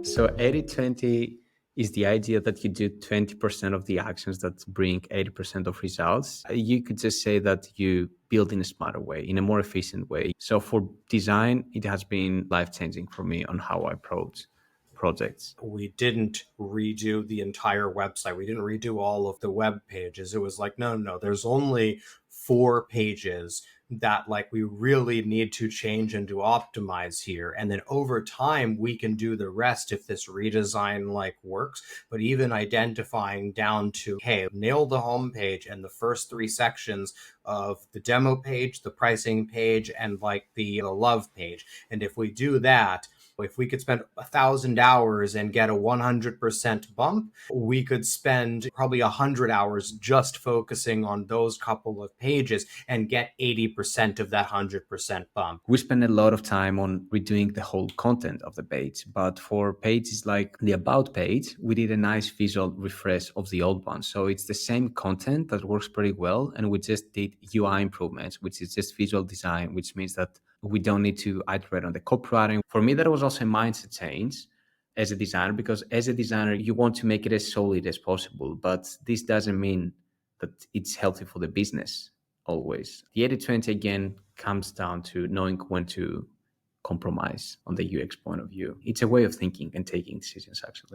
So 80/20 is the idea that you do 20% of the actions that bring 80% of results. You could just say that you build in a smarter way, in a more efficient way. So for design, it has been life-changing for me on how I approach projects. We didn't redo the entire website. We didn't redo all of the web pages. It was like, no, there's only 4 pages that like we really need to change and to optimize here. And then over time, we can do the rest if this redesign like works. But even identifying down to, hey, nail the homepage and the first 3 sections of the demo page, the pricing page, and like the love page. And if we do that, if we could spend 1,000 hours and get a 100% bump, we could spend probably 100 hours just focusing on those couple of pages and get 80% of that 100% bump. We spend a lot of time on redoing the whole content of the page, but for pages like the About page, we did a nice visual refresh of the old one. So it's the same content that works pretty well, and we just did UI improvements, which is just visual design, which means that we don't need to iterate on the copywriting. For me, that was also a mindset change as a designer, because as a designer, you want to make it as solid as possible, but this doesn't mean that it's healthy for the business always. The 80/20 again comes down to knowing when to compromise on the UX point of view. It's a way of thinking and taking decisions, actually.